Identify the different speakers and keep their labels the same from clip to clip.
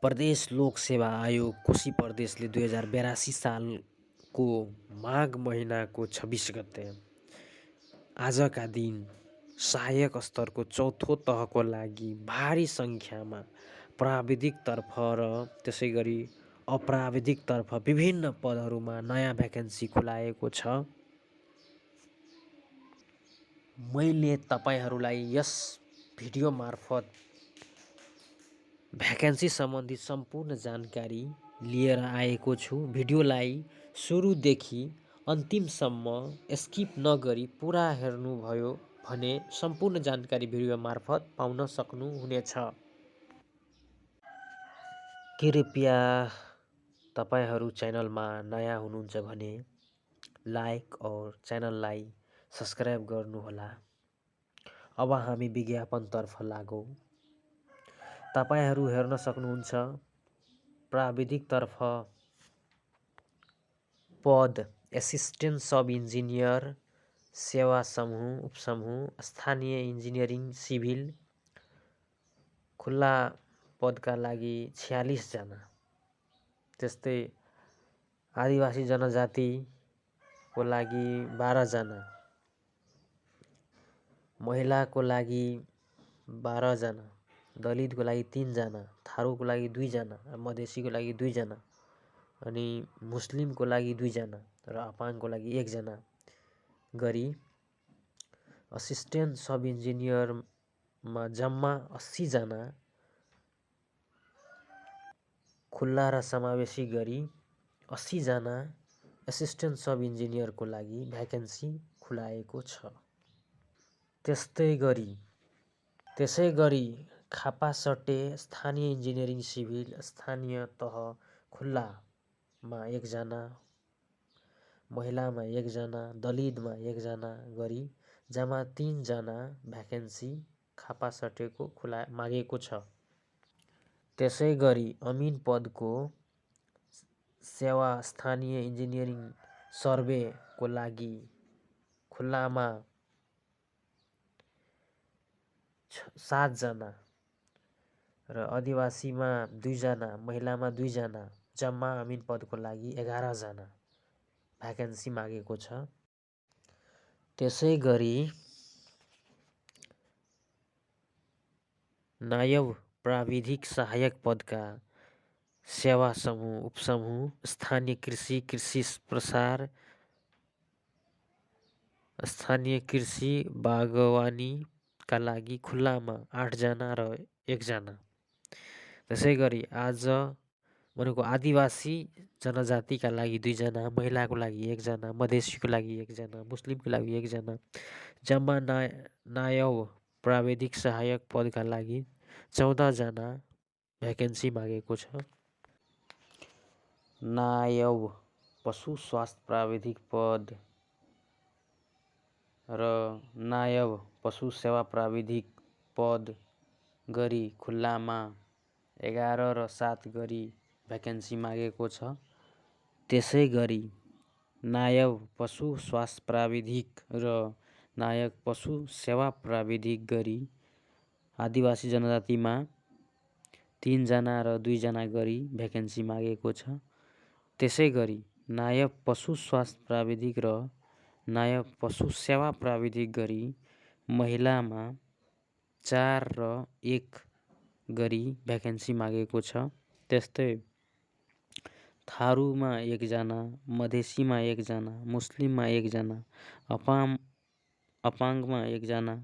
Speaker 1: प्रदेश लोक सेवा आयोग कोशी प्रदेशले 2082 सालको माघ महिनाको 26 गते आजका दिन सहायक स्तरको चौथो तहको लागि भारी सङ्ख्यामा प्राविधिकतर्फ र त्यसैगरी अप्राविधिकतर्फ विभिन्न पदहरूमा नयाँ भ्याकेन्सी खुलाएको छ। मैले तपाईहरूलाई यस भिडियो मार्फत भ्याकेन्सी सम्बन्धी सम्पूर्ण जानकारी लिएर आएको छु। भिडियोलाई सुरुदेखि अन्तिमसम्म स्किप नगरी पुरा हेर्नुभयो भने सम्पूर्ण जानकारी भिडियो मार्फत पाउन सक्नुहुनेछ। कृपया तपाईहरू च्यानलमा नयाँ हुनुहुन्छ भने लाइक और च्यानललाई सब्स्क्राइब गर्नुहोला। अब हामी विज्ञापनतर्फ लागौँ। तपाईहरू हेर्न सक्नुहुन्छ प्राविधिकतर्फ पद एसिस्टेन्ट सब इन्जिनियर सेवा समूह उपसमूह स्थानीय इन्जिनियरिङ सिभिल खुल्ला पदका लागि 46 जना। त्यस्तै आदिवासी जनजातिको लागि 12 जना, महिलाको लागि 12 जना, दलितको लागि 3 जना, थारूको लागि 2 जना, मधेसीको लागि 2 जना, अनि मुस्लिमको लागि 2 जना र अपाङ्गको लागि 1 जना गरी असिस्टेन्ट सब इन्जिनियरमा जम्मा 80 जना खुल्ला र समावेशी गरी 80 जना एसिस्टेन्ट सब इन्जिनियरको लागि भ्याकेन्सी खुलाएको छ। त्यसै गरी खापासटे स्थानीय इन्जिनियरिङ सिभिल स्थानीय तह खुल्लामा 1 जना, महिलामा 1 जना, दलितमा 1 जना गरी जम्मा 3 जना भ्याकेन्सी खापासटेको मागेको छ। त्यसै गरी अमिन पदको सेवा स्थानीय इन्जिनियरिङ सर्वेको लागि खुल्लामा 7 जना र आदिवासीमा 2 जना, महिलामा 2 जना, जम्मा अमिन पदको लागि 11 जना भ्याकेन्सी मागेको छ। त्यसै गरी नायब प्राविधिक सहायक पदका सेवा समूह उपसमूह स्थानीय कृषि कृषि प्रसार स्थानीय कृषि बागवानीका लागि खुल्लामा 8 जना र 1 जना। त्यसै गरी आदिवासी जनजातिका लागि 2 जना, महिलाको लागि 1 जना, मधेसीको लागि 1 जना, मुस्लिमको लागि 1 जना, जम्मा नायब प्राविधिक सहायक पदका लागि 14 जना भ्याकेन्सी मागेको छ। नायब पशु स्वास्थ्य प्राविधिक पद र नायब पशु सेवा प्राविधिक पद गरी खुल्लामा 11 र 7 गरी भ्याकेन्सी मागेको छ। त्यसै गरी नायब पशु स्वास्थ्य प्राविधिक र नायब पशु सेवा प्राविधिक गरी आदिवासी जनजातिमा 3 जना र 2 जना गरी भ्याकेन्सी मागेको छ। त्यसै गरी नायब पशु स्वास्थ्य प्राविधिक र नायब पशु सेवा प्राविधिक गरी महिलामा 4 र 1 गरी भ्याकेन्सी मागेको छ। त्यस्तै थारूमा 1 जना, मधेसीमा 1 जना, मुस्लिममा 1 जना, अपाङ्गमा 1 जना,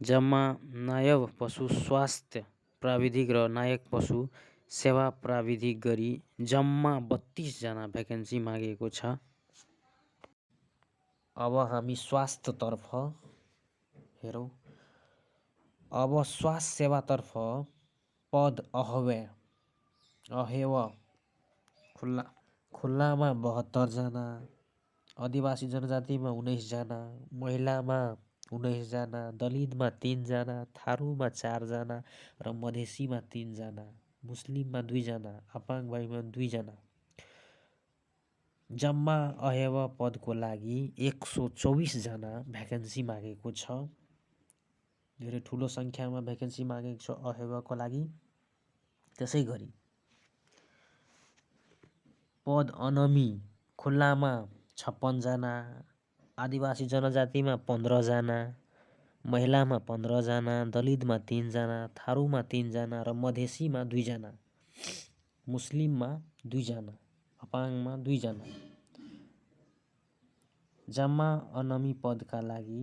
Speaker 1: जम्मा नायब पशु स्वास्थ्य प्राविधिक र नायब पशु सेवा प्राविधिक गरी जम्मा 32 जना भ्याकेन्सी मागेको छ। अब हामी स्वास्थ्यतर्फ हेरौँ। अब स्वास्थ्य सेवातर्फ पद अहेव खुल्लामा 72 जना, आदिवासी जनजातिमा 19 जना, महिलामा 19 जना, दलितमा 3 जना, थारूमा 4 जना र मधेसीमा 3 जना, मुस्लिममा 2 जना, अपाङ्गमा 2 जना, जम्मा अहेव पदको लागि 124 जना भ्याकेन्सी मागेको छ। धेरै ठुलो सङ्ख्यामा भ्याकेन्सी मागेको छ अहेवाको लागि। त्यसै गरी पद अनमी खुल्लामा 56 जना, आदिवासी जनजातिमा 15 जना, महिलामा 15 जना, दलितमा 3 जना, थारूमा 3 जना र मधेसीमा 2 जना, मुस्लिममा 2 जना, अपाङमा 2 जना। जम्मा अनमी पदका लागि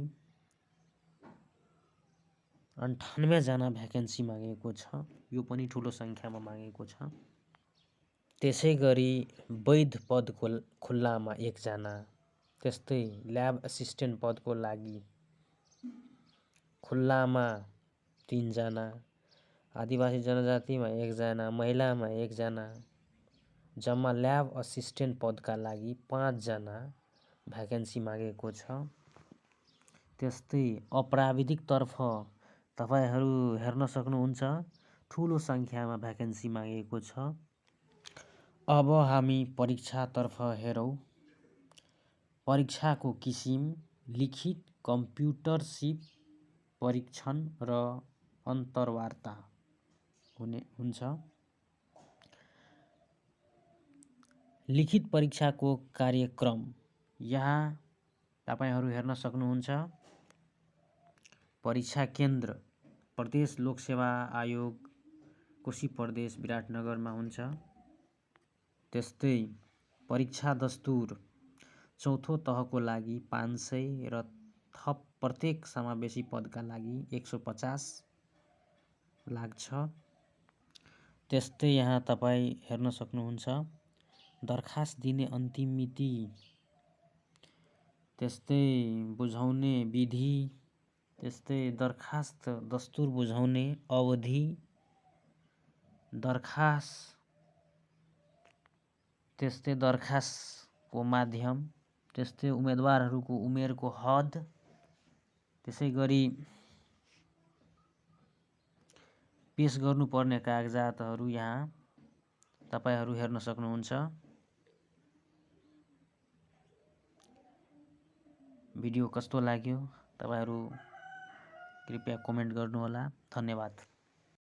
Speaker 1: 98 जना भ्याकेन्सी मागेको छ। यो पनि ठुलो सङ्ख्यामा मागेको छ। त्यसै गरी वैध पदको खुल्लामा 1 जना, त्यस्तै ल्याब असिस्टेन्ट पदको लागि खुल्लामा 3 जना, आदिवासी जनजातिमा 1 जना, महिलामा 1 जना, जम्मा ल्याब असिस्टेन्ट पदका लागि 5 जना भ्याकेन्सी मागेको छ। त्यस्तै अप्राविधिकतर्फ तपाईहरू हेर्न सक्नुहुन्छ ठुलो सङ्ख्यामा भ्याकेन्सी मागेको छ। अब हामी परीक्षातर्फ हेरौँ। परीक्षाको किसिम लिखित, कम्प्युटरसिप परीक्षण र अन्तर्वार्ता हुन्छ। लिखित परीक्षाको कार्यक्रम यहाँ तपाईहरू हेर्न सक्नुहुन्छ। परीक्षा केन्द्र प्रदेश लोकसेवा आयोग कोशी प्रदेश विराटनगरमा हुन्छ। त्यस्तै परीक्षा दस्तुर चौथो तहको लागि 500 र थप प्रत्येक समावेशी पदका लागि 150 लाग्छ। त्यस्तै यहाँ तपाईँ हेर्न सक्नुहुन्छ दरखास्त दिने अन्तिम मिति, त्यस्तै बुझाउने विधि, त्यस्तै दरखास्त दस्तुर बुझाउने अवधि, त्यस्तै दरखास्तको माध्यम, त्यस्तै उम्मेदवारहरूको उमेरको हद, त्यसै गरी पेश गर्नुपर्ने कागजातहरू यहाँ तपाईहरू हेर्न सक्नुहुन्छ। भिडियो कस्तो लाग्यो तपाईहरू कृपया कमेन्ट गर्नुहोला। धन्यवाद।